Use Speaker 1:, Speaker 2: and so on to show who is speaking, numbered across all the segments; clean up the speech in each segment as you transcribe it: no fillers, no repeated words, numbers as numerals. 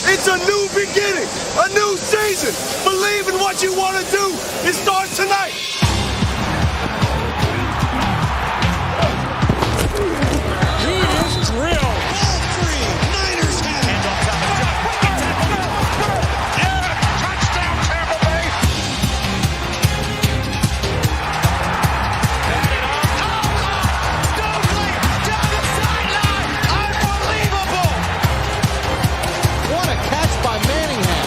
Speaker 1: It's a new beginning, a new season. Believe in what you want to do. It starts tonight.
Speaker 2: He is drilled. Ball three. Niners have it. Hands off top of Chubb. Yeah, touchdown Tampa Bay. Stokely down the sideline. Unbelievable.
Speaker 3: What a catch by Manningham.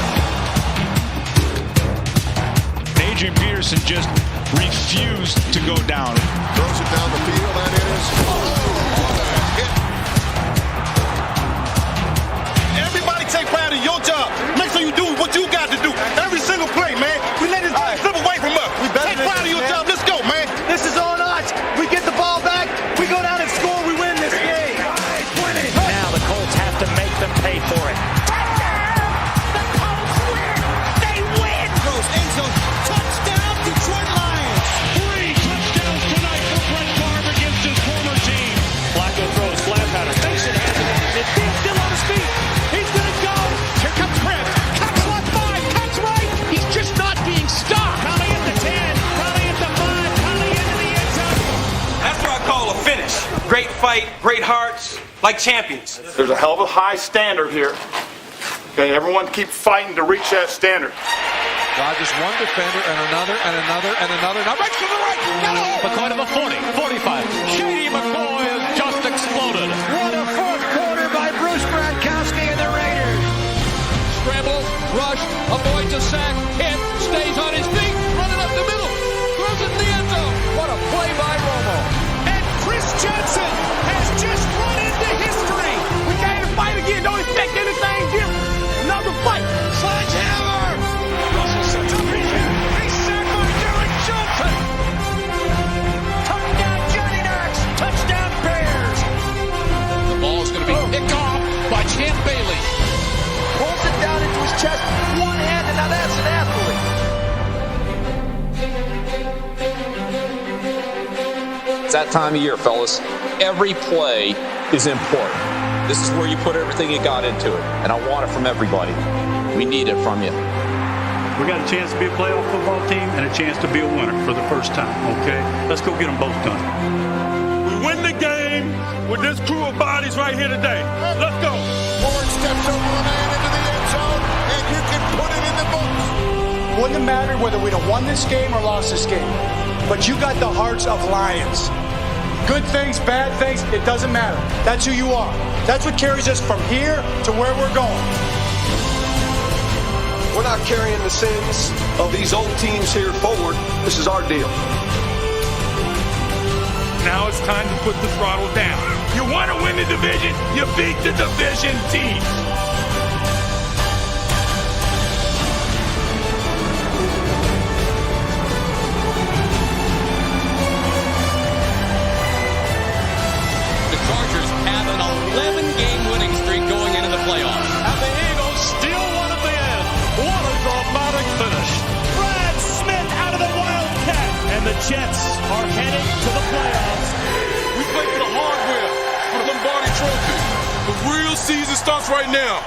Speaker 2: Adrian Peterson just refused to go down.
Speaker 4: Throws it down the field, and it is. What a hit.
Speaker 1: Everybody take pride in your job. Make sure you do what you got to do. Every single play, man. We let this guy slip away from us. Take pride in your job. Let's go, man.
Speaker 5: This is on us. We get the ball back. We go down and score. We win this game.
Speaker 2: Now the Colts have to make them pay for it.
Speaker 5: The Colts win. They win.
Speaker 3: Throws end zone. Touchdown, Detroit Lions.
Speaker 2: 3 touchdowns tonight for Brett Favre against his former team. Flacco throws flat pattern. Mason has it on his feet. Still on his feet. He's going to go. Here comes Brett. Cuts left 5. Cuts right. He's just not being stopped. Conley at the 10. Conley at the 5. Conley into the end zone.
Speaker 6: That's what I call a finish. Great fight, great hearts, like champions.
Speaker 7: There's a hell of a high standard here. Okay, everyone keep fighting to reach that standard.
Speaker 3: Rodgers one defender and another and another and another. Now right to the right.
Speaker 2: McCoy to the 40, 45. Shady McCoy has just exploded.
Speaker 5: What a fourth quarter by Bruce Gronkowski and the Raiders.
Speaker 3: Scramble, rush, avoids a sack, hit, stays on his feet, running up the middle, throws it in the end zone. What a play by Romo.
Speaker 2: And Chris Jensen has just run into history.
Speaker 5: We came to fight again. Don't expect anything different. Another fight.
Speaker 2: Sledgehammer. Russell sets up his head. He's sacked by Derek Johnson.
Speaker 5: Touchdown, Johnny Knox. Touchdown, Bears.
Speaker 3: The ball is going to be picked off by Champ Bailey.
Speaker 5: Pulls it down into his chest. One-handed. Now that's an athlete.
Speaker 8: It's that time of year, fellas. Every play is important. This is where you put everything you got into it, and I want it from everybody. We need it from you.
Speaker 9: We got a chance to be a playoff football team and a chance to be a winner for the first time, okay? Let's go get them both done.
Speaker 1: We win the game with this crew of bodies right here today. Let's go.
Speaker 4: Ford steps over a man into the end zone, and you can put it in the books.
Speaker 5: Wouldn't have mattered whether we'd have won this game or lost this game. But you got the hearts of lions. Good things, bad things, it doesn't matter. That's who you are. That's what carries us from here to where we're going.
Speaker 1: We're not carrying the sins of these old teams here forward. This is our deal.
Speaker 7: Now it's time to put the throttle down. You want to win the division, you beat the division team.
Speaker 3: The Chargers have an 11-game winning streak going into the playoffs.
Speaker 2: And the Eagles still won at the end. What a dramatic finish. Brad Smith out of the Wildcat. And the Jets are heading to the playoffs.
Speaker 1: We play for the hardware, for the Lombardi Trophy. The real season starts right now.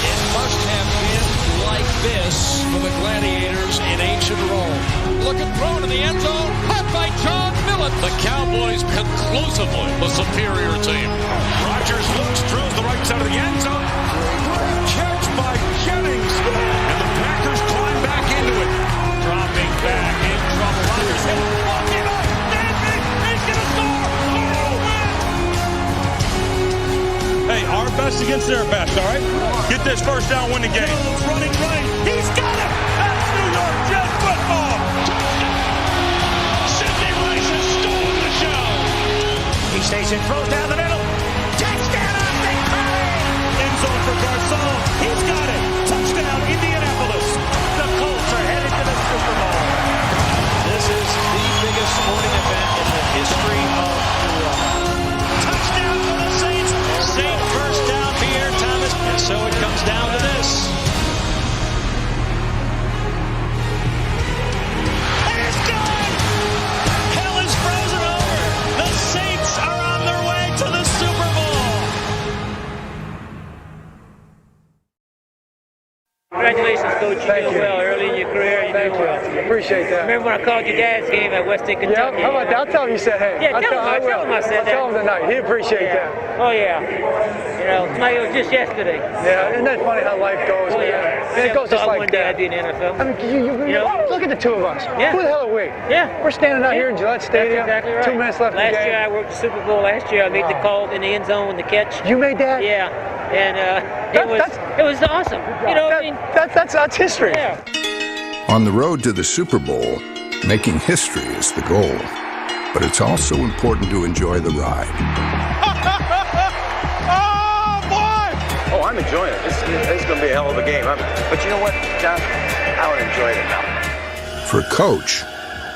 Speaker 3: It must have been like this for the Gladiators in ancient Rome. Looking thrown in the end zone, caught by John Millet.
Speaker 2: The Cowboys conclusively the superior team. Rodgers looks, throws the right side of the end zone. Great catch by Jennings. And the Packers climb back into it. Dropping back in trouble. Rodgers hit. Walking up. Dancing. He's going to score.
Speaker 7: Hey, our best against their best, all right? Get this first down, win the game.
Speaker 2: Jones running right. He's got it. That's New York Jets football. Sidney Rice has stolen the show. He stays in, throws down the middle. Touchdown, Austin Curry. End zone for Garcon. He's got it. Touchdown, Indianapolis. The Colts are headed to the Super Bowl.
Speaker 6: This is the biggest sporting event in the history of the world.
Speaker 2: Touchdown for the Saints. Saint first down, Pierre Thomas. And so it comes down to this. And it's done. Hell is frozen over. The Saints are on their way to the
Speaker 5: Thank you.
Speaker 10: Well, early in your career, you
Speaker 5: Thank
Speaker 10: did
Speaker 5: you.
Speaker 10: well.
Speaker 5: Appreciate that.
Speaker 10: Remember when I called your dad's game at Western
Speaker 5: Yeah,
Speaker 10: Kentucky?
Speaker 5: how about that? I'll tell him you said hey.
Speaker 10: Yeah, tell him I said that.
Speaker 5: Tell him tonight. He'd appreciate that.
Speaker 10: Oh, yeah. You know, tonight it was just yesterday.
Speaker 5: Yeah, isn't that funny how life goes,
Speaker 10: Oh,
Speaker 5: man?
Speaker 10: yeah.
Speaker 5: And it goes just
Speaker 10: one
Speaker 5: like
Speaker 10: day
Speaker 5: that.
Speaker 10: I'd be in the NFL.
Speaker 5: I mean, you know, look at the two of us.
Speaker 10: Yeah.
Speaker 5: Who the hell are we?
Speaker 10: Yeah.
Speaker 5: We're standing out here in Gillette Stadium.
Speaker 10: That's exactly right.
Speaker 5: 2 minutes left in the
Speaker 10: Last
Speaker 5: game.
Speaker 10: year I worked the Super Bowl. Last year I made the call in the end zone with the catch.
Speaker 5: You made that?
Speaker 10: Yeah. And it was awesome. You know, I mean,
Speaker 5: that's history.
Speaker 10: yeah.
Speaker 11: On the road to the Super Bowl, making history is the goal. But it's also important to enjoy the ride.
Speaker 1: Oh, boy!
Speaker 6: Oh, I'm enjoying it. This is going to be a hell of a game. But you know what, John? I would enjoy it now.
Speaker 11: For a coach,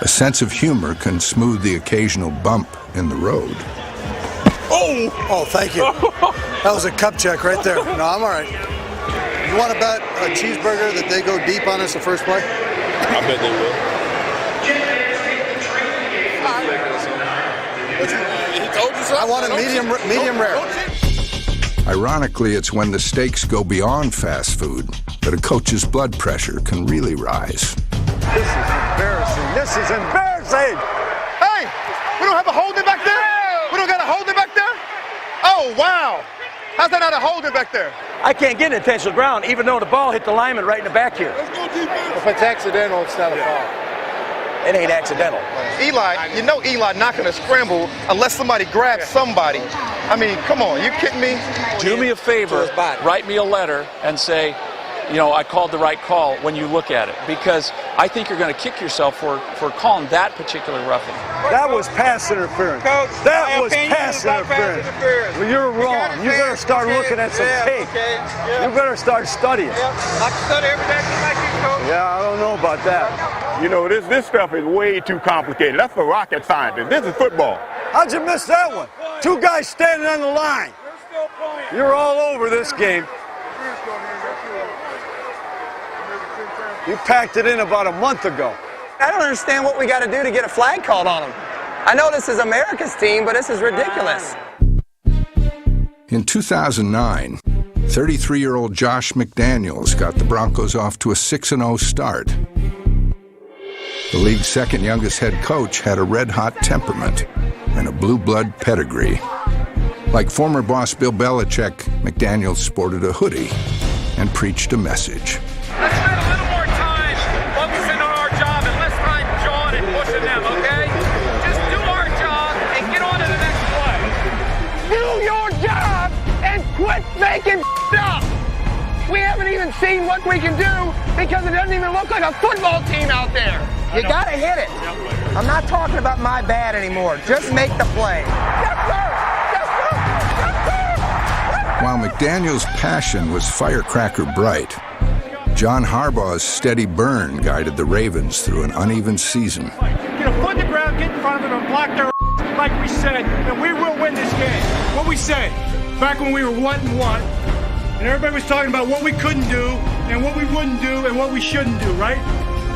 Speaker 11: a sense of humor can smooth the occasional bump in the road.
Speaker 5: Oh, thank you. That was a cup check right there. No, I'm all right.
Speaker 4: You want to bet a cheeseburger that they go deep on us the first play?
Speaker 1: I bet they will. He told you something?
Speaker 4: I want a medium rare.
Speaker 11: Ironically, it's when the stakes go beyond fast food that a coach's blood pressure can really rise.
Speaker 5: This is embarrassing. This is embarrassing.
Speaker 1: Hey, we don't have a holding back there? We don't got a holding back there? Oh, wow. How's that not a holding back there?
Speaker 6: I can't get an intentional ground, even though the ball hit the lineman right in the back here.
Speaker 4: If it's accidental, it's not a foul.
Speaker 6: It ain't accidental.
Speaker 1: Eli, you know Eli not going to scramble unless somebody grabs somebody. I mean, come on, you kidding me?
Speaker 12: Do me a favor, write me a letter and say, you know, I called the right call when you look at it, because I think you're going to kick yourself for calling that particular roughing.
Speaker 5: That was pass interference.
Speaker 1: Coach,
Speaker 5: that was pass interference. Well, you're wrong. You better start looking at some tape. You better start studying.
Speaker 1: I can study every day like you, Coach.
Speaker 5: Yeah, I don't know about that.
Speaker 7: You know, this stuff is way too complicated. That's for rocket scientists. This is football.
Speaker 5: How'd you miss that one? 2 guys standing on the line. You're all over this game. You packed it in about a month ago.
Speaker 13: I don't understand what we got to do to get a flag called on them. I know this is America's team, but this is ridiculous.
Speaker 11: In 2009, 33-year-old Josh McDaniels got the Broncos off to a 6-0 start. The league's second youngest head coach had a red-hot temperament and a blue blood pedigree. Like former boss Bill Belichick, McDaniels sported a hoodie and preached a message.
Speaker 3: Let's spend a little more time focusing on our job and less time jawing and pushing them, okay? Just do our job and get on to the next play.
Speaker 13: Do your job and quit making up. We haven't even seen what we can do because it doesn't even look like a football team out there. You got to hit it. I'm not talking about my bad anymore. Just make the play. Yes, sir. Yes, sir. Yes, sir.
Speaker 11: While McDaniels' passion was firecracker bright, John Harbaugh's steady burn guided the Ravens through an uneven season.
Speaker 5: Get a foot in the ground, get in front of them, and block their like we said, and we will win this game. What we said back when we were 1-1, and everybody was talking about what we couldn't do, and what we wouldn't do, and what we shouldn't do, right?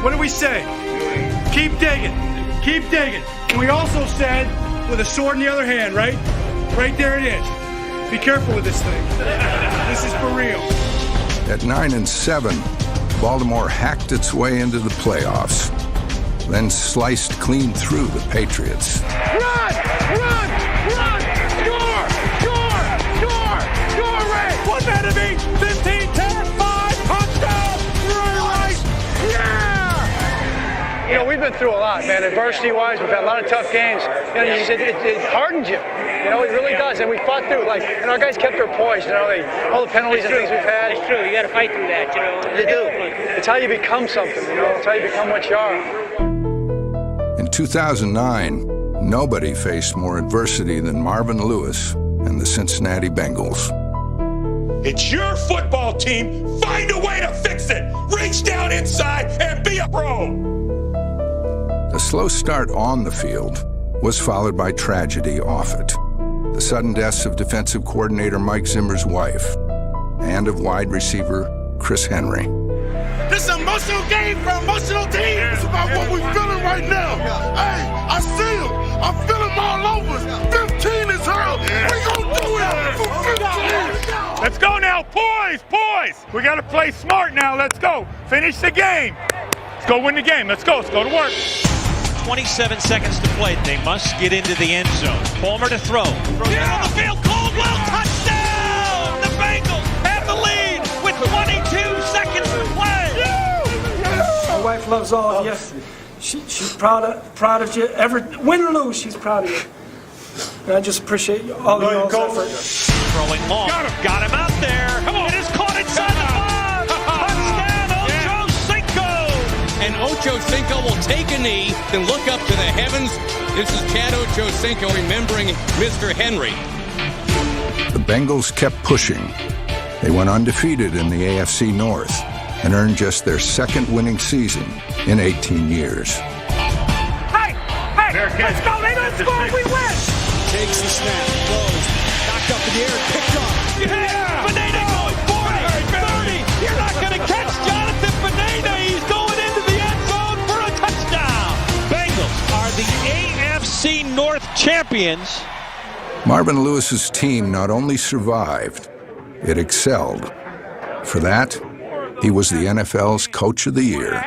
Speaker 5: What did we say? Keep digging. Keep digging. And we also said, with a sword in the other hand, right? Right there it is. Be careful with this thing. This is for real.
Speaker 11: At 9-7, Baltimore hacked its way into the playoffs, then sliced clean through the Patriots.
Speaker 13: Run! Run! Run! Score! Score! Score! Score, Ray!
Speaker 5: What's that to be? 15, 10, 5, touchdown! Right! Yeah! You know, we've been through a lot, man. Adversity-wise, we've had a lot of tough games. You know, it hardens you. You know, it really does. And we fought through. Like, and our guys kept their poise. You know, all the penalties and things we've had.
Speaker 10: It's true. You got to fight through that, you know.
Speaker 5: You do. It's how you become something, you know. It's how you become what you are.
Speaker 11: In 2009, nobody faced more adversity than Marvin Lewis and the Cincinnati Bengals.
Speaker 7: It's your football team. Find a way to fix it. Reach down inside and be a pro.
Speaker 11: A slow start on the field was followed by tragedy off it. The sudden deaths of defensive coordinator Mike Zimmer's wife and of wide receiver Chris Henry.
Speaker 1: This is an emotional game for an emotional team. It's about what we're feeling right now. Hey, I see them. I feel them all over us. 15 is hurt. We gonna do it for 15.
Speaker 7: Let's go now. now. Poise. We got to play smart now. Let's go. Finish the game. Let's go win the game. Let's go to work.
Speaker 6: 27 seconds to play. They must get into the end zone. Palmer to throw. Throws it on the field. Caldwell, touchdown! The Bengals have the lead with 22 seconds to play.
Speaker 14: My wife loves all of you. She's proud of you. Win or lose, she's proud of you. And I just appreciate all of y'all's effort.
Speaker 6: Throwing long. Got him out there. Come on. It is caught inside the 5. Touchdown, Ocho Cinco.
Speaker 3: And Ocho Cinco will take a knee, then look up to the heavens. This is Chad Ocho Cinco remembering Mr. Henry.
Speaker 11: The Bengals kept pushing. They went undefeated in the AFC North and earned just their second winning season in 18 years.
Speaker 13: Hey, let's go. They don't score, we win.
Speaker 3: Takes the snap, throws, knocked up in the air, picked up.
Speaker 2: Yeah! Pineda going 40, 30. You're not going to catch Jonathan Pineda. He's going into the end zone for a touchdown.
Speaker 6: Bengals are the AFC North champions.
Speaker 11: Marvin Lewis's team not only survived, it excelled. For that, he was the NFL's Coach of the Year.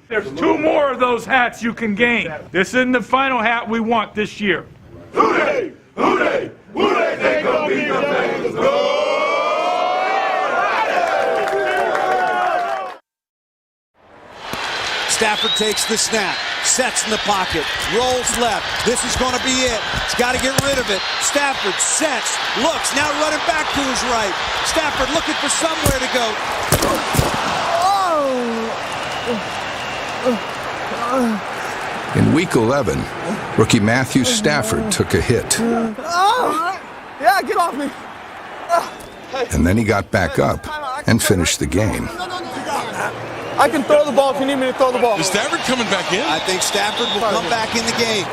Speaker 7: There's 2 more of those hats you can gain. This isn't the final hat we want this year. Hooray! Hooray! Hooray! They go beat the Bengals! Go!
Speaker 15: Stafford takes the snap, sets in the pocket, rolls left. This is going to be it. He's got to get rid of it. Stafford sets, looks, now running back to his right. Stafford looking for somewhere to go.
Speaker 11: In Week 11, rookie Matthew Stafford took a hit.
Speaker 13: Yeah, get off me.
Speaker 11: And then he got back up and finished the game.
Speaker 13: I can throw the ball if you need me to throw the ball.
Speaker 3: Is Stafford coming back in?
Speaker 15: I think Stafford will come back in the game.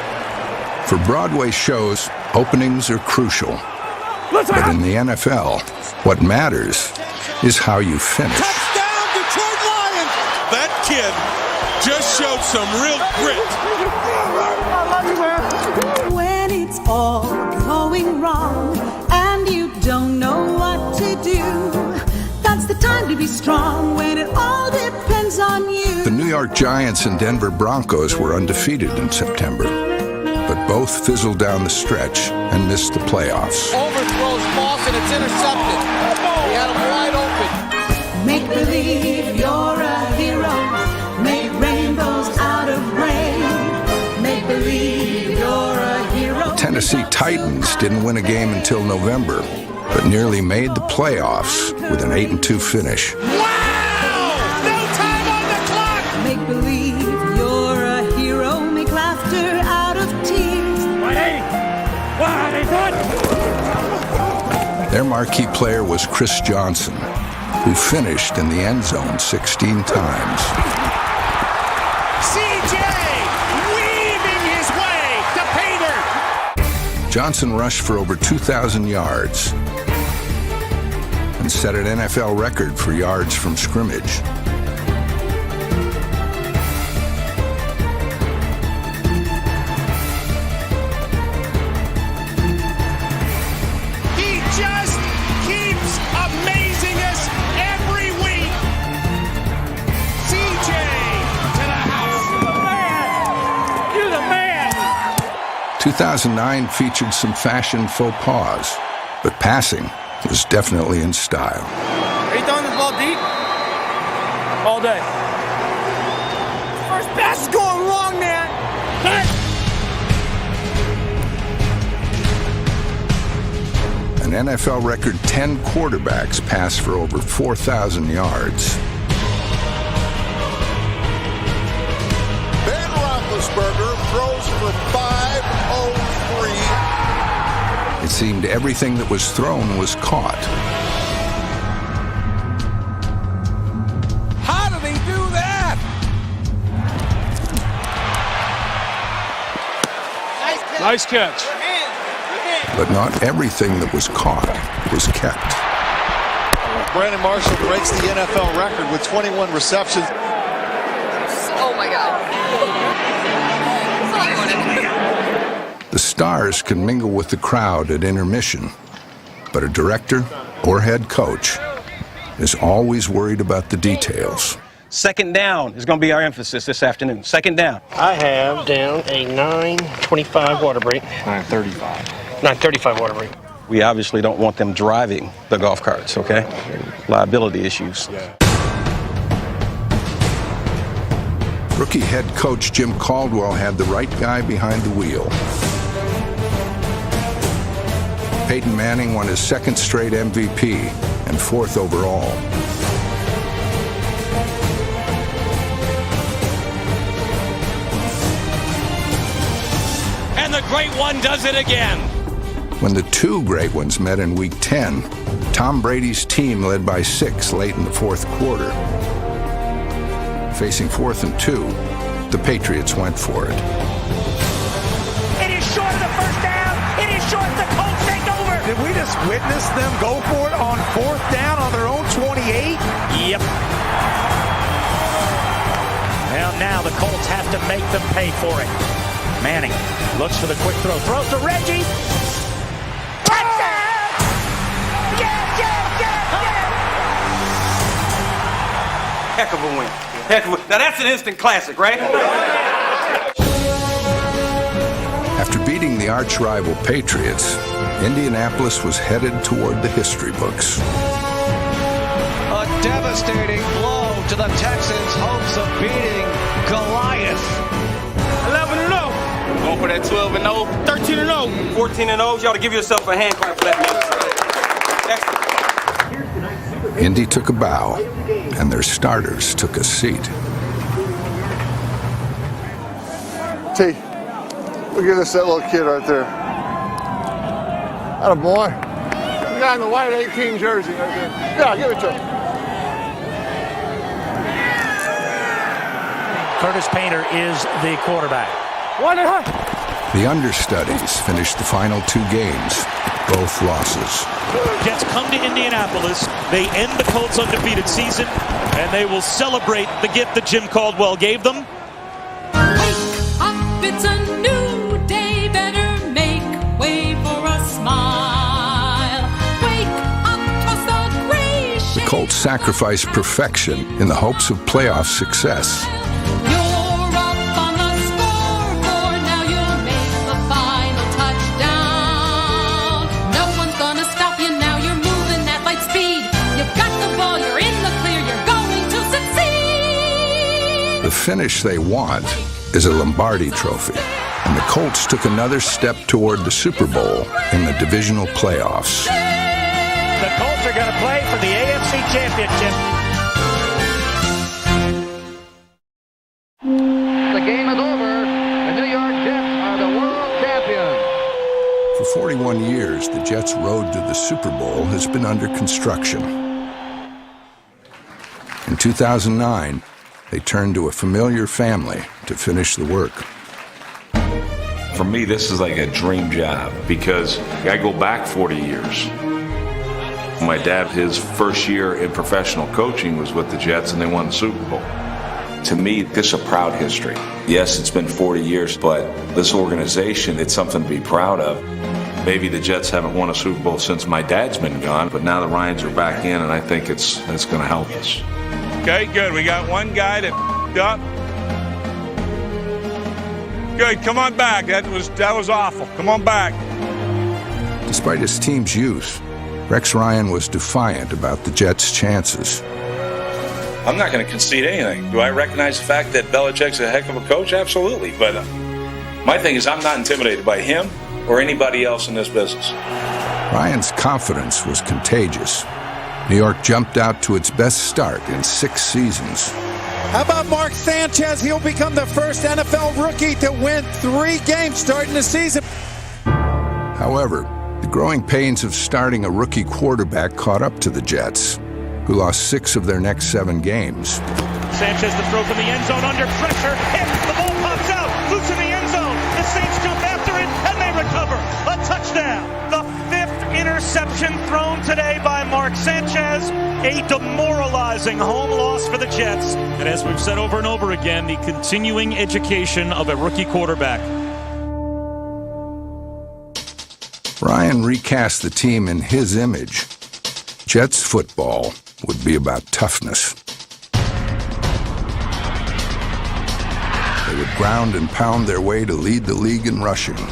Speaker 11: For Broadway shows, openings are crucial. But in the NFL, what matters is how you finish.
Speaker 15: Touchdown, Detroit Lions!
Speaker 3: That kid just showed some real grit.
Speaker 16: When it's all going wrong and you don't know what to do, that's the time to be strong when it all depends on you.
Speaker 11: The New York Giants and Denver Broncos were undefeated in September, but both fizzled down the stretch and missed the playoffs.
Speaker 3: Overthrows Moss and it's intercepted. He had him wide open.
Speaker 16: Make believe you're a hero. Make rainbows out of rain. Make believe you're a hero.
Speaker 11: The Tennessee Titans didn't win a game until November, but nearly made the playoffs with an 8-2 finish.
Speaker 2: Wow! No time on the clock!
Speaker 16: Make believe you're a hero. Make laughter out of tears.
Speaker 2: 180!
Speaker 11: Their marquee player was Chris Johnson, who finished in the end zone 16 times.
Speaker 2: CJ weaving his way to Pater.
Speaker 11: Johnson rushed for over 2,000 yards and set an NFL record for yards from scrimmage.
Speaker 2: He just keeps amazing us every week. CJ to the house. You're the man.
Speaker 11: 2009 featured some fashion faux pas, but passing was definitely in style.
Speaker 13: Are you throwing this ball deep? All day. First pass is going wrong, man.
Speaker 11: An NFL record 10 quarterbacks passed for over 4,000 yards.
Speaker 4: Ben Roethlisberger throws for 503.
Speaker 11: It seemed everything that was thrown was caught.
Speaker 3: How did he do that?
Speaker 9: Nice catch.
Speaker 11: But not everything that was caught was kept.
Speaker 4: Brandon Marshall breaks the NFL record with 21 receptions.
Speaker 17: Oh my God.
Speaker 11: The stars can mingle with the crowd at intermission, but a director or head coach is always worried about the details.
Speaker 18: Second down is going to be our emphasis this afternoon. Second down.
Speaker 19: I have down a 9:25 water break.
Speaker 18: 9:35.
Speaker 19: 9:35 water break.
Speaker 18: We obviously don't want them driving the golf carts, okay? Liability issues.
Speaker 11: Rookie head coach Jim Caldwell had the right guy behind the wheel. Peyton Manning won his second straight MVP and fourth overall.
Speaker 3: And the great one does it again.
Speaker 11: When the two great ones met in Week 10, Tom Brady's team led by 6 late in the fourth quarter. Facing 4th and 2, the Patriots went for it.
Speaker 2: It is short of the first down. It is short. The Colts take over.
Speaker 20: Did we just witness them go for it on 4th down on their own 28?
Speaker 2: Yep. Well, now the Colts have to make them pay for it. Manning looks for the quick throw. Throws to Reggie. Touchdown! Yes, yes, yes, yes!
Speaker 18: Heck of a win. Now that's an instant classic, right?
Speaker 11: After beating the arch-rival Patriots, Indianapolis was headed toward the history books.
Speaker 3: A devastating blow to the Texans' hopes of beating Goliath.
Speaker 18: 11-0. Going for that 12-0. 13-0. 14-0. You ought to give yourself a hand clap for that, man.
Speaker 11: Indy took a bow, and their starters took a seat.
Speaker 4: T, look at that little kid right there. Atta boy. The guy in the white 18 jersey right there. Yeah, give it to him.
Speaker 2: Curtis Painter is the quarterback.
Speaker 11: The understudies finished the final 2 games, both losses.
Speaker 6: Jets come to Indianapolis. They end the Colts' undefeated season, and they will celebrate the gift that Jim Caldwell gave them.
Speaker 16: Wake up, it's a new day, better make way for a smile. Wake up, toss the gray shade.
Speaker 11: The Colts sacrificed perfection in the hopes of playoff success.
Speaker 16: You're up on the scoreboard, now you'll make the final touchdown. No one's gonna stop you now, you're moving at light speed. You've got the ball, you're in the clear, you're going to succeed.
Speaker 11: The finish they want is a Lombardi trophy, and the Colts took another step toward the Super Bowl in the divisional playoffs.
Speaker 2: The Colts are going to play for the AFC Championship.
Speaker 3: The game is over. The New York Jets are the world champions.
Speaker 11: For 41 years, the Jets' road to the Super Bowl has been under construction. In 2009, they turned to a familiar family to finish the work.
Speaker 21: For me, this is like a dream job because I go back 40 years. My dad, his first year in professional coaching was with the Jets, and they won the Super Bowl. To me, this is a proud history. Yes, it's been 40 years, but this organization, it's something to be proud of. Maybe the Jets haven't won a Super Bowl since my dad's been gone, but now the Ryans are back in, and I think it's going to help us.
Speaker 7: Okay, good. We got one guy that up. Good. Come on back. That was awful. Come on back.
Speaker 11: Despite his team's youth, Rex Ryan was defiant about the Jets' chances.
Speaker 21: I'm not going to concede anything. Do I recognize the fact that Belichick's a heck of a coach? Absolutely. But my thing is I'm not intimidated by him or anybody else in this business.
Speaker 11: Ryan's confidence was contagious. New York jumped out to its best start in 6 seasons.
Speaker 15: How about Mark Sanchez? He'll become the first NFL rookie to win 3 games starting the season.
Speaker 11: However, the growing pains of starting a rookie quarterback caught up to the Jets, who lost 6 of their next 7 games.
Speaker 6: Sanchez, the throw from the end zone under pressure. Hit. The ball pops out. Loose in the end zone. The Saints jump after it, and they recover. A touchdown. The 5th interception thrown today by Mark Sanchez. A demoralizing home loss for the Jets. And as we've said over and over again, the continuing education of a rookie quarterback.
Speaker 11: Ryan recast the team in his image. Jets football would be about toughness. They would ground and pound their way to lead the league in rushing.
Speaker 2: With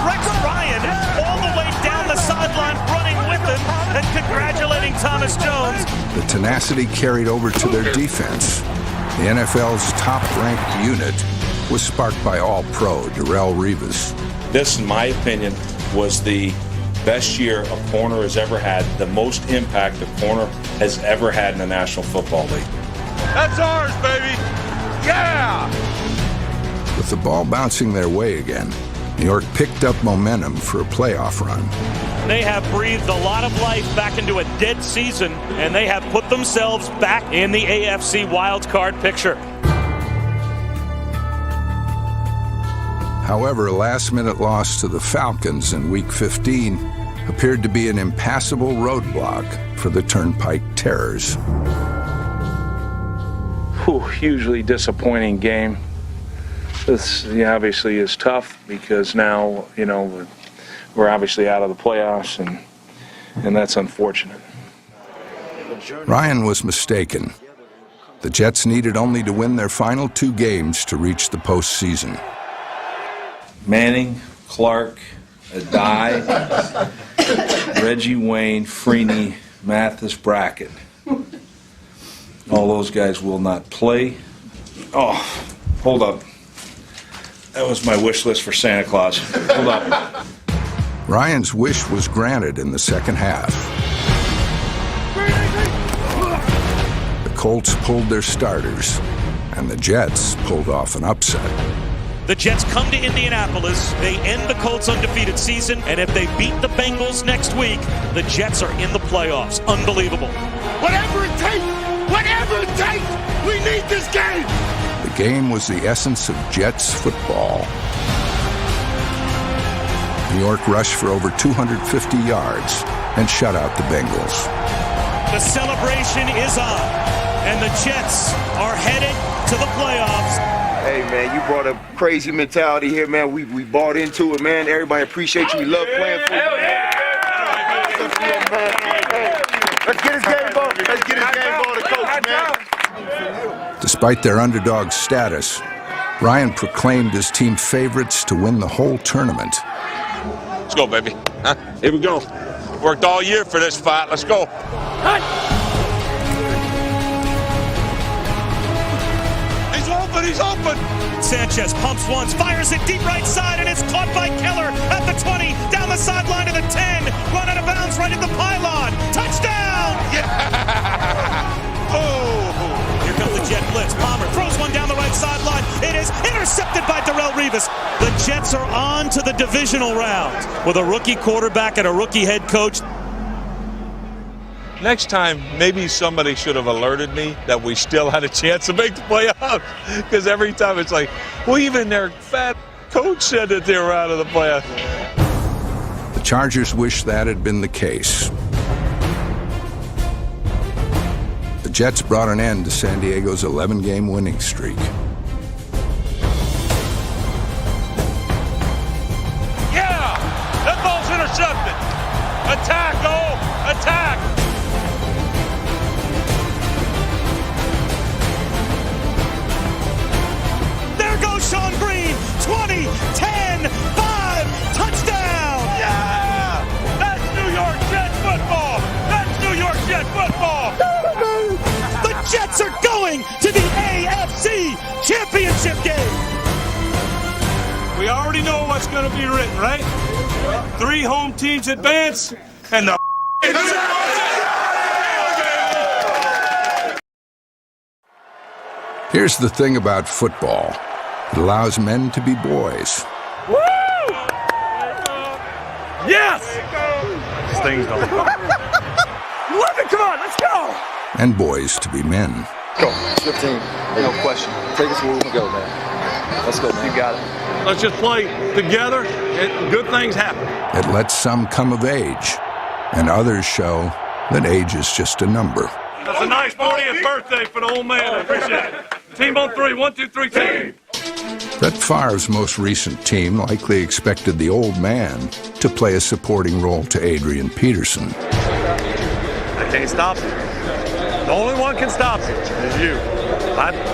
Speaker 2: Rex Ryan all the way down the sideline running with him and congratulating Thomas Jones.
Speaker 11: The tenacity carried over to their defense. The NFL's top-ranked unit was sparked by All-Pro Darrelle Revis.
Speaker 21: This, in my opinion, was the best year a corner has ever had, the most impact a corner has ever had in the National Football League.
Speaker 1: That's ours, baby. Yeah!
Speaker 11: With the ball bouncing their way again, New York picked up momentum for a playoff run.
Speaker 2: They have breathed a lot of life back into a dead season, and they have put themselves back in the AFC wildcard picture.
Speaker 11: However, a last-minute loss to the Falcons in Week 15 appeared to be an impassable roadblock for the Turnpike Terrors.
Speaker 21: Hugely disappointing game. This obviously is tough because now, we're obviously out of the playoffs, and that's unfortunate.
Speaker 11: Ryan was mistaken. The Jets needed only to win their final 2 games to reach the postseason.
Speaker 21: Manning, Clark, Adai, Reggie Wayne, Freeney, Mathis, Brackett. All those guys will not play. Oh, hold up. That was my wish list for Santa Claus. Hold up.
Speaker 11: Ryan's wish was granted in the second half. The Colts pulled their starters, and the Jets pulled off an upset.
Speaker 2: The Jets come to Indianapolis, they end the Colts' undefeated season, and if they beat the Bengals next week, the Jets are in the playoffs. Unbelievable.
Speaker 1: Whatever it takes! Whatever it takes! We need this game!
Speaker 11: The game was the essence of Jets football. New York rushed for over 250 yards and shut out the Bengals.
Speaker 2: The celebration is on, and the Jets are headed to the playoffs.
Speaker 8: Hey, man, you brought a crazy mentality here, man. We bought into it, man. Everybody appreciate you. We love playing for you. Let's get his game ball. Let's get his game ball to coach, man.
Speaker 11: Despite their underdog status, Ryan proclaimed his team favorites to win the whole tournament.
Speaker 1: Let's go, baby. Huh? Here we go. Worked all year for this fight. Let's go. He's open. He's open.
Speaker 2: Sanchez pumps once, fires it deep right side, and it's caught by Keller at the 20, down the sideline to the 10, run out of bounds right at the pylon. Touchdown!
Speaker 1: Yeah! Oh!
Speaker 2: Here comes the Jet blitz. Palmer throws one down the right sideline. It is intercepted by Darrelle Revis. The Jets are on to the divisional round with a rookie quarterback and a rookie head coach.
Speaker 1: Next time, maybe somebody should have alerted me that we still had a chance to make the playoffs. Because every time it's like, well, even their fat coach said that they were out of the playoffs.
Speaker 11: The Chargers wish that had been the case. The Jets brought an end to San Diego's 11-game winning streak.
Speaker 1: Yeah! That ball's intercepted. Attack, oh! Attack!
Speaker 2: Sean Green, 20, 10, 5, touchdown!
Speaker 1: Yeah! That's New York Jets football! That's New York Jets football!
Speaker 2: The Jets are going to the AFC Championship game!
Speaker 1: We already know what's going to be written, right? 3 home teams advance, and the
Speaker 11: Here's the thing about football. It allows men to be boys.
Speaker 2: Woo! Yes!
Speaker 1: These things don't go.
Speaker 2: Love it, come on, let's go!
Speaker 11: And boys to be men.
Speaker 8: Go. It's your team. No question. Take us where we can go, man. Let's go, man. You got it.
Speaker 1: Let's just play together, and good things happen.
Speaker 11: It lets some come of age, and others show that age is just a number.
Speaker 1: That's a nice 40th birthday for the old man. I appreciate it. Team on 3. 1, 2, 3, team.
Speaker 11: Brett Favre's most recent team likely expected the old man to play a supporting role to Adrian Peterson.
Speaker 12: I can't stop it. The only one can stop it is you.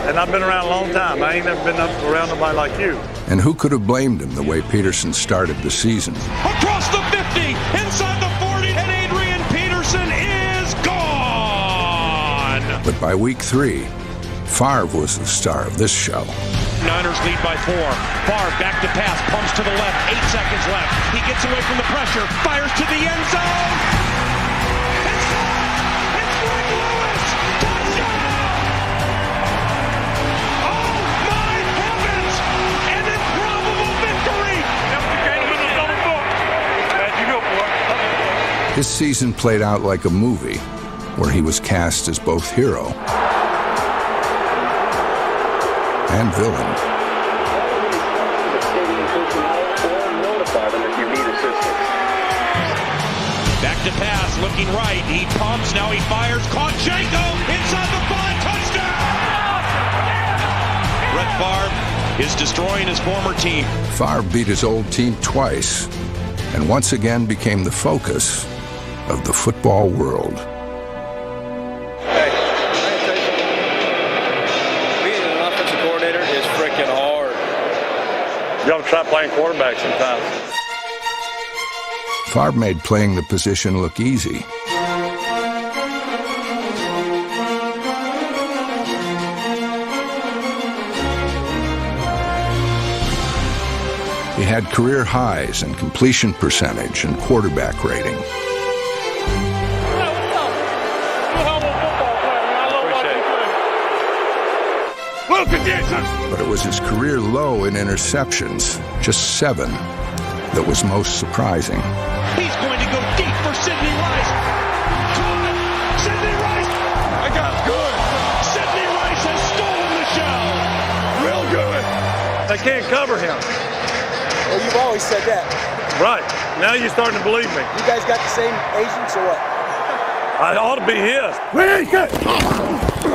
Speaker 12: And I've been around a long time. I ain't never been up around nobody like you.
Speaker 11: And who could have blamed him the way Peterson started the season?
Speaker 2: Across the 50, inside the 40, and Adrian Peterson is gone.
Speaker 11: But by week 3, Favre was the star of this show.
Speaker 2: Niners lead by 4. Favre back to pass, pumps to the left, 8 seconds left. He gets away from the pressure, fires to the end zone.
Speaker 11: His season played out like a movie, where he was cast as both hero and villain.
Speaker 2: Back to pass, looking right. He pumps, now he fires. Konchenko inside the 5, touchdown! Brett Favre is destroying his former team.
Speaker 11: Favre beat his old team twice, and once again became the focus of the football world.
Speaker 18: Hey, being an offensive coordinator is freaking hard.
Speaker 12: You ought to try playing quarterback sometimes.
Speaker 11: Favre made playing the position look easy. He had career highs in completion percentage and quarterback rating. But it was his career low in interceptions, just 7, that was most surprising.
Speaker 2: He's going to go deep for Sidney Rice. Sidney Rice! I got good. Sidney Rice has stolen the show.
Speaker 12: Real good. They can't cover him.
Speaker 13: Well, you've always said that.
Speaker 12: Right. Now you're starting to believe me.
Speaker 13: You guys got the same agents or what?
Speaker 12: I ought to be his.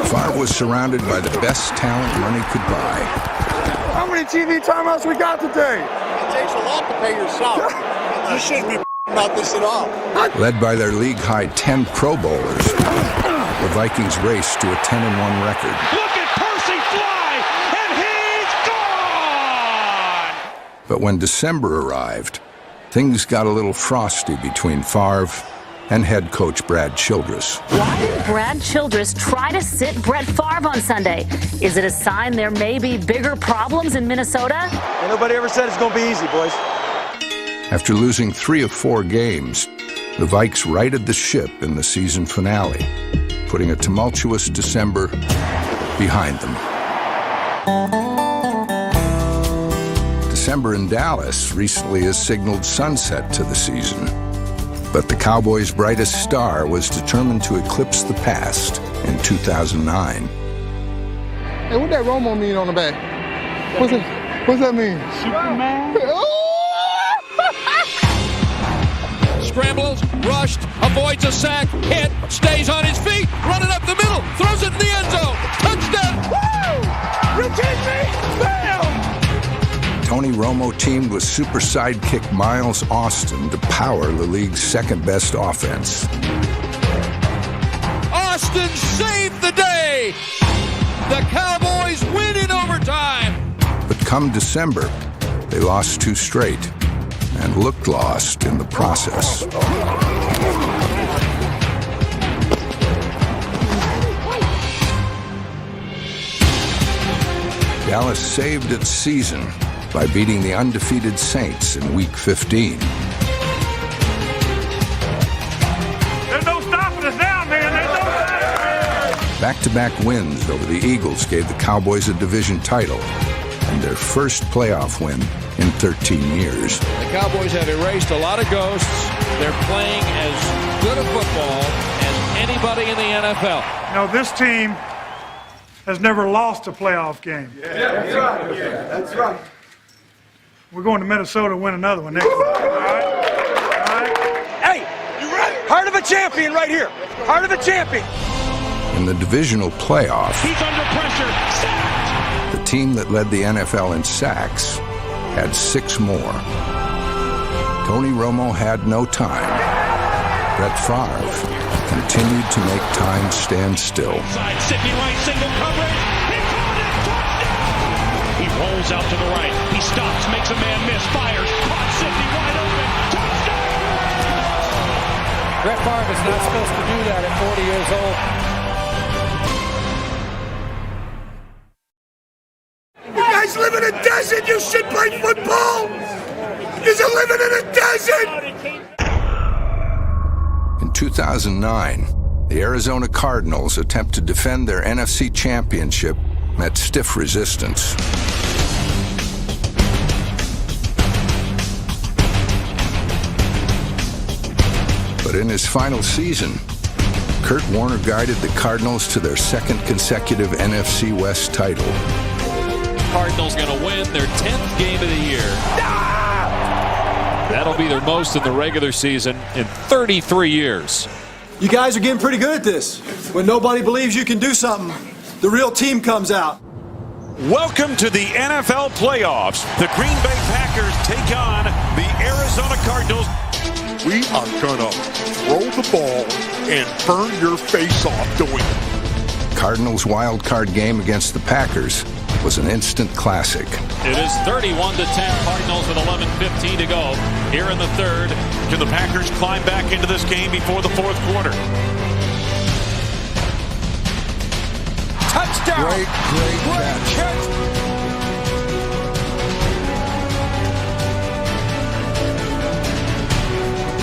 Speaker 11: Favre was surrounded by the best talent money could buy.
Speaker 4: How many TV timeouts we got today? It takes a lot to pay yourself. You shouldn't be about this at all.
Speaker 11: Led by their league-high 10 Pro Bowlers, the Vikings raced to a 10-1 record.
Speaker 2: Look at Percy fly, and he's gone!
Speaker 11: But when December arrived, things got a little frosty between Favre and head coach Brad Childress.
Speaker 22: Why did Brad Childress try to sit Brett Favre on Sunday? Is it a sign there may be bigger problems in Minnesota?
Speaker 13: And nobody ever said it's going to be easy, boys.
Speaker 11: After losing 3 of 4 games, the Vikes righted the ship in the season finale, putting a tumultuous December behind them. December in Dallas recently has signaled sunset to the season. But the Cowboys' brightest star was determined to eclipse the past in 2009.
Speaker 4: Hey, what that Romo mean on the back? What's that mean? Superman?
Speaker 3: Scrambles, rushed, avoids a sack, hit, stays on his feet, running up the middle, throws it in the end zone. Touchdown! Woo! You kidding me? Bam!
Speaker 11: Tony Romo teamed with super sidekick Miles Austin to power the league's second-best offense.
Speaker 3: Austin saved the day! The Cowboys win in overtime!
Speaker 11: But come December, they lost 2 straight and looked lost in the process. Dallas saved its season by beating the undefeated Saints in Week 15.
Speaker 7: There's no stopping us now, man. There's no stopping.
Speaker 11: Back-to-back wins over the Eagles gave the Cowboys a division title and their first playoff win in 13 years.
Speaker 3: The Cowboys have erased a lot of ghosts. They're playing as good a football as anybody in the NFL.
Speaker 7: You know, this team has never lost a playoff game.
Speaker 4: That's right. Yeah, that's right.
Speaker 7: We're going to Minnesota to win another one next week. All right?
Speaker 13: Hey, you ready? Heart of a champion right here. Heart of a champion.
Speaker 11: In the divisional playoff,
Speaker 2: He's under pressure. Sacked!
Speaker 11: The team that led the NFL in sacks had 6 more. Tony Romo had no time. Brett Favre continued to make time stand still.
Speaker 2: Sidney White, single coverage. He caught it. Touchdown! He rolls out to the right. He stops, makes a man miss, fires. Caught Sidney wide open. Touchdown!
Speaker 3: Brett Favre is not supposed to do that at 40 years old.
Speaker 4: You guys live in a desert. You should play football. You're living in a desert.
Speaker 11: In 2009, the Arizona Cardinals attempt to defend their NFC championship met stiff resistance. But in his final season, Kurt Warner guided the Cardinals to their second consecutive NFC West title.
Speaker 5: Cardinals going to win their 10th game of the year. That'll be their most in the regular season in 33 years.
Speaker 10: You guys are getting pretty good at this. When nobody believes you can do something, the real team comes out.
Speaker 20: Welcome to the NFL playoffs. The Green Bay Packers take on the Arizona Cardinals.
Speaker 4: We are gonna throw the ball and burn your face off doing it.
Speaker 11: Cardinals' wild card game against the Packers was an instant classic.
Speaker 5: It is 31-10 Cardinals with 11:15 to go here in the third.
Speaker 20: Can the Packers climb back into this game before the fourth quarter?
Speaker 10: Touchdown!
Speaker 11: Great catch.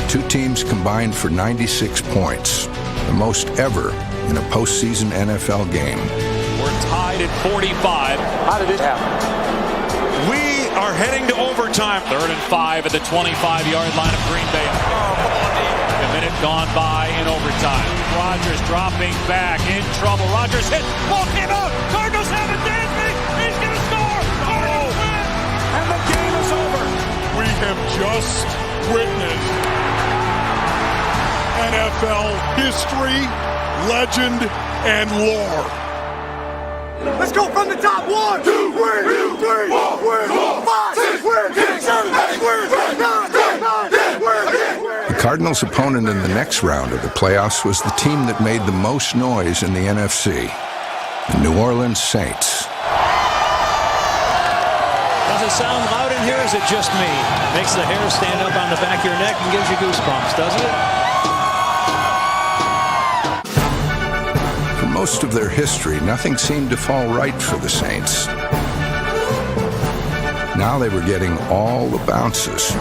Speaker 11: Two teams combined for 96 points, the most ever in a postseason NFL game.
Speaker 5: We're tied at 45.
Speaker 10: How did it happen?
Speaker 20: We are heading to overtime.
Speaker 5: 3rd and 5 at the 25-yard line of Green Bay. A minute gone by in overtime. Rodgers dropping back, in trouble. Rodgers hit. Ball came out. Cardinals have it. Dansby. He's going to score. Cardinals win.
Speaker 20: And the game is over.
Speaker 4: We have just witnessed NFL history, legend, and lore.
Speaker 10: Let's go from the top. 1, 2, 3, 4, 5, 6, 7, 8, 9, 10.
Speaker 11: The Cardinals' opponent in the next round of the playoffs was the team that made the most noise in the NFC, the New Orleans Saints.
Speaker 23: Does it sound loud in here, or is it just me? Makes the hair stand up on the back of your neck and gives you goosebumps, doesn't it?
Speaker 11: For most of their history, nothing seemed to fall right for the Saints. Now they were getting all the bounces.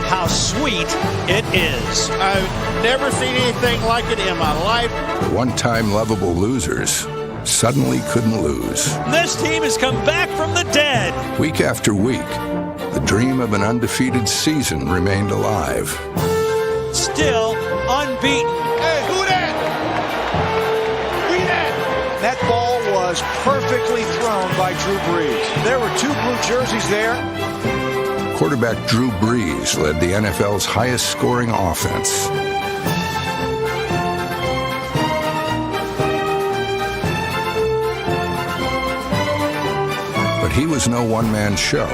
Speaker 6: How sweet it is.
Speaker 24: I've never seen anything like it in my life.
Speaker 11: The one-time lovable losers suddenly couldn't lose.
Speaker 6: This team has come back from the dead.
Speaker 11: Week after week, the dream of an undefeated season remained alive.
Speaker 6: Still unbeaten.
Speaker 24: Hey, who that? Who that?
Speaker 10: That ball was perfectly thrown by Drew Brees. There were 2 blue jerseys there.
Speaker 11: Quarterback Drew Brees led the NFL's highest-scoring offense. But he was no one-man show.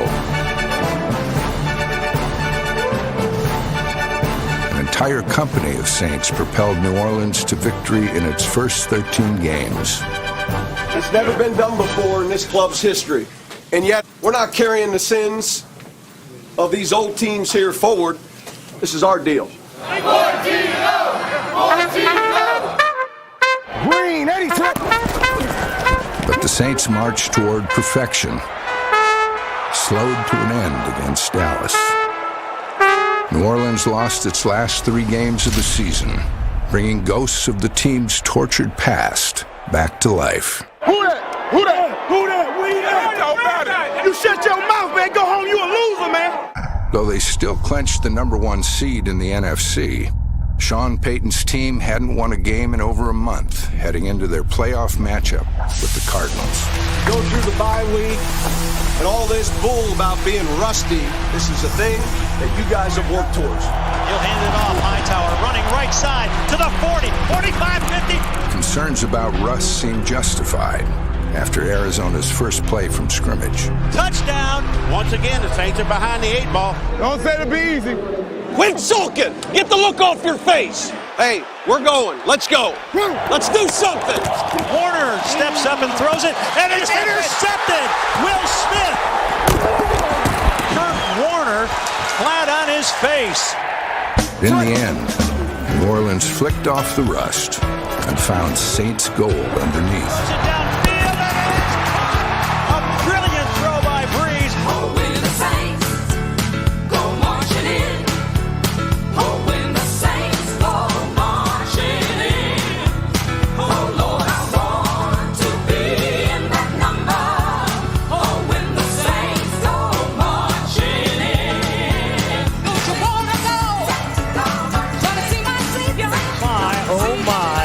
Speaker 11: An entire company of Saints propelled New Orleans to victory in its first 13 games.
Speaker 10: It's never been done before in this club's history. And yet, we're not carrying the sins of these old teams here forward. This is our deal. Green, 82.
Speaker 11: But the Saints marched toward perfection, slowed to an end against Dallas. New Orleans lost its last 3 games of the season, bringing ghosts of the team's tortured past back to life.
Speaker 4: Who that? Who that? Who that? We that? Don't matter. You shut your mouth, man. Go home. You a loser, man.
Speaker 11: Though they still clinched the #1 seed in the NFC, Sean Payton's team hadn't won a game in over a month, heading into their playoff matchup with the Cardinals.
Speaker 10: Go through the bye week and all this bull about being rusty. This is a thing that you guys have worked towards.
Speaker 6: He'll hand it off. Hightower running right side to the 40, 45, 50.
Speaker 11: Concerns about Russ seemed justified. after Arizona's first play from scrimmage.
Speaker 3: Touchdown. Once again, the Saints are behind the 8 ball.
Speaker 4: Don't say it'll be easy.
Speaker 3: Quit sulking. Get the look off your face. Hey, we're going. Let's go. Let's do something. Warner steps up and throws it, and it's intercepted. Will Smith. Kurt Warner flat on his face.
Speaker 11: In the end, New Orleans flicked off the rust and found Saints gold underneath.
Speaker 3: A brilliant throw by Breeze.
Speaker 16: Oh, when the Saints go marching in. Oh, when the Saints go marching in. Oh, Lord, I want to be in that number. Oh, when the Saints go marching in. Don't you wanna go? Wanna see my Savior?
Speaker 3: My, oh my.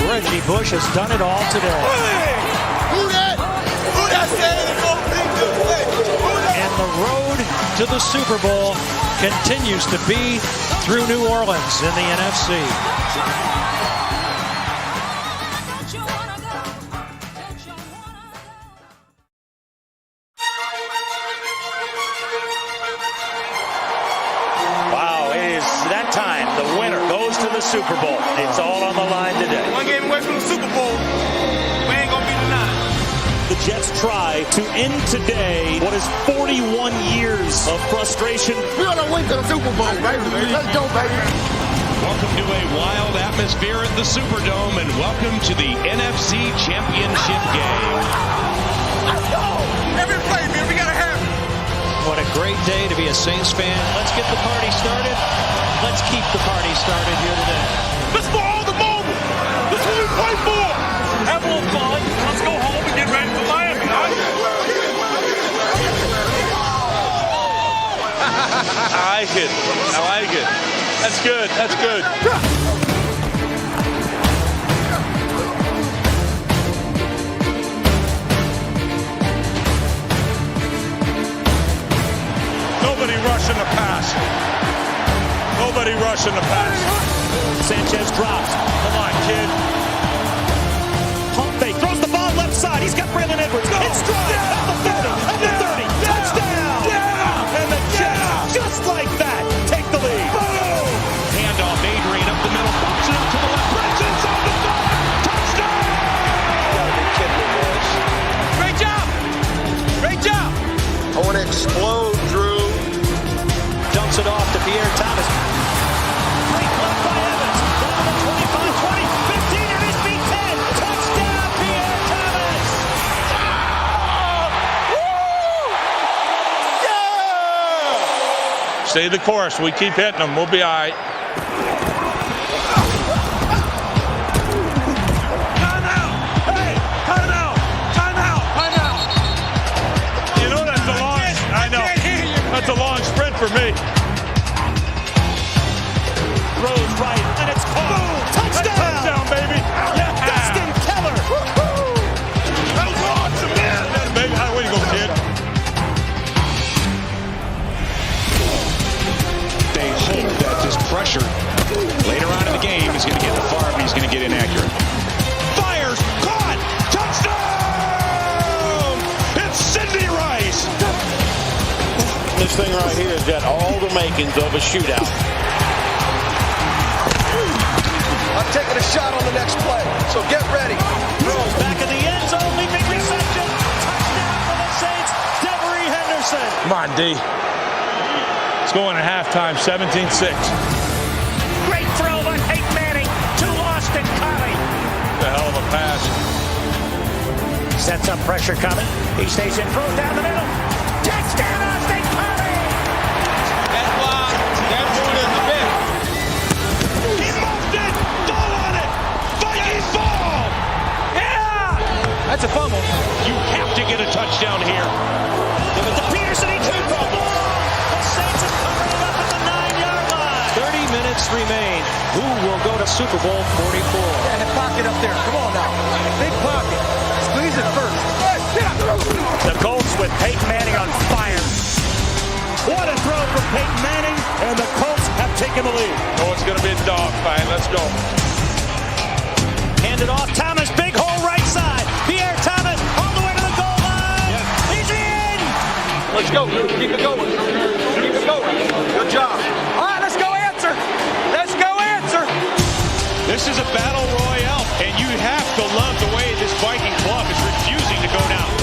Speaker 3: Reggie Bush has done it all today. And the road to the Super Bowl continues to be through New Orleans in the NFC.
Speaker 5: Wow, it is that time. The winner goes to the Super Bowl. It's all on the line today.
Speaker 12: One game away from the Super Bowl. We ain't gonna be denied.
Speaker 5: The Jets try to end today what is 41 years of frustration.
Speaker 4: We're gonna win to the Super Bowl, baby. Let's go, baby.
Speaker 2: Welcome to a wild atmosphere at the Superdome, and welcome to the NFC Championship game.
Speaker 4: Let's go. Every play, man, we gotta have it.
Speaker 23: What a great day to be a Saints fan. Let's get the party started. Let's keep the party started here today.
Speaker 2: This is for all the moment. This is what we play for. Have a little fun. Let's go home and get ready for Miami, huh?
Speaker 1: I like it. I like it. That's good. That's good. Nobody rushing the pass. Nobody rushing the pass.
Speaker 5: Sanchez drops.
Speaker 1: Come on, kid.
Speaker 5: Pump fake. Throws the ball left side. He's got Braylon Edwards. It's stride. At the 30. At the 30. Touchdown. And the Jets, just like that, take the lead.
Speaker 2: Boom. Handoff, Adrian up the middle. Bumps it up to the left. Bridges on the 5. Touchdown.
Speaker 10: You gotta be kidding me, boys.
Speaker 2: Great job. Great job.
Speaker 10: I want to explode, Drew.
Speaker 23: Dumps it off to Pierre Thomas.
Speaker 5: Great left by Evans. Down to 25, 20, 15, and his beat 10. Touchdown, Pierre Thomas.
Speaker 1: Stay the course. We keep hitting them. We'll be all right. You know that's a long. I know. That's a long sprint for me.
Speaker 5: Throws right, and it's caught. Touchdown.
Speaker 1: Touchdown, baby. Yeah.
Speaker 5: Dustin Keller.
Speaker 1: That was awesome, man. Baby, way to go, kid.
Speaker 2: They hope that this pressure later on in the game is going to get to Favre and he's going to get inaccurate. Fires, caught, touchdown! It's Cindy Rice.
Speaker 3: This thing right here has got all the makings of a shootout.
Speaker 10: I'm taking a shot on the next play, so get ready.
Speaker 5: Throws back in the end zone, leaping reception. Touchdown for the Saints, Devery Henderson.
Speaker 1: Come on, D. Let's go into halftime, 17-6.
Speaker 5: Great throw by Peyton Manning to Austin Collie.
Speaker 1: The hell of a pass.
Speaker 5: Sets up pressure coming. He stays in, throws down the middle. Touchdown, Austin Collie.
Speaker 12: That block, that one in the bit.
Speaker 2: He moved it, ball on it. Vikings ball. Yeah.
Speaker 3: That's a fumble.
Speaker 2: You have to get a touchdown here.
Speaker 5: Give it to Peterson, he dropped the ball. The Saints have covered it up at the 9-yard line.
Speaker 23: 30 minutes remain. Who will go to Super Bowl 44?
Speaker 10: Yeah, that pocket up there. Come on now. Big pocket. Squeeze it first.
Speaker 5: The Colts with Peyton Manning on fire. What a throw from Peyton Manning, and the Colts have taken the lead.
Speaker 1: Oh, it's going to be a dogfight. Let's go.
Speaker 5: Handed off, Thomas, big hole right side. Pierre Thomas on
Speaker 10: go. Keep it going. Keep it going. Good job.
Speaker 13: All right, let's go answer. Let's go answer.
Speaker 2: This is a battle royale, and you have to love the way this Viking club is refusing to go down.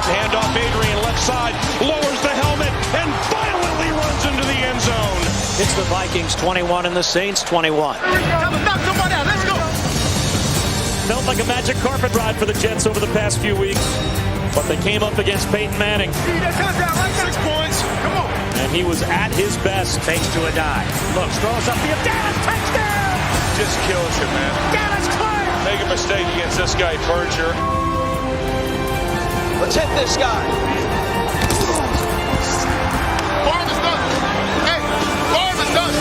Speaker 2: Hand off Adrian, left side, lowers the helmet, and violently runs into the end zone.
Speaker 23: It's the Vikings 21 and the Saints 21.
Speaker 13: Knock somebody out. Let's go.
Speaker 5: Felt like a magic carpet ride for the Jets over the past few weeks, but they came up against Peyton Manning.
Speaker 13: 6 points. Come on.
Speaker 5: And he was at his best.
Speaker 23: Fakes to a dive. Looks, throws up the Dallas touchdown.
Speaker 1: Just kills you, man.
Speaker 23: Dallas clear.
Speaker 1: Make a mistake against this guy, Berger.
Speaker 10: Let's hit this guy.
Speaker 4: Barb is done. Hey, Barb is done.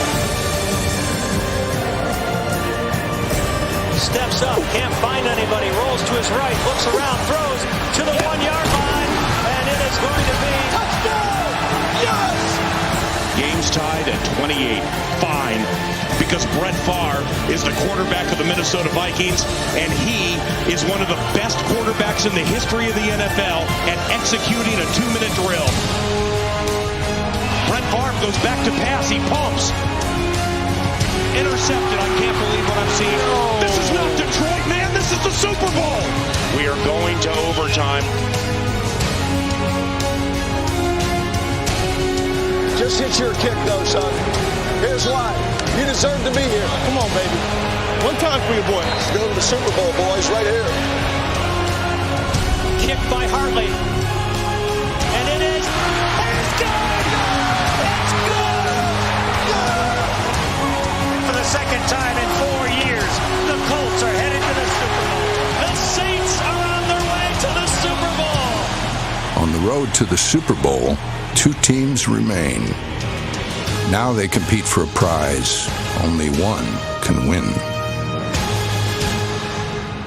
Speaker 23: Steps up, can't find anybody, rolls to his right, looks around, throws to the 1-yard line, and it is going to be touchdown! Yes!
Speaker 2: Game's tied at 28. Fine. Because Brett Favre is the quarterback of the Minnesota Vikings, and he is one of the best quarterbacks in the history of the NFL at executing a 2-minute drill. Brett Favre goes back to pass. He pumps. Intercepted. I can't believe what I'm seeing. This is not Detroit, man. This is the Super Bowl. We are going to overtime.
Speaker 10: Just hit your kick, though, son. Here's why. You deserve to be here.
Speaker 4: Come on, baby. One time for your boy.
Speaker 10: Let's go to the Super Bowl, boys, right here.
Speaker 23: Kicked by Hartley. And it is. It's good! It's good! For the second time in 4 years, the Colts are headed to the Super Bowl. The Saints are on their way to the Super Bowl.
Speaker 11: On the road to the Super Bowl, 2 teams remain. Now they compete for a prize only one can win.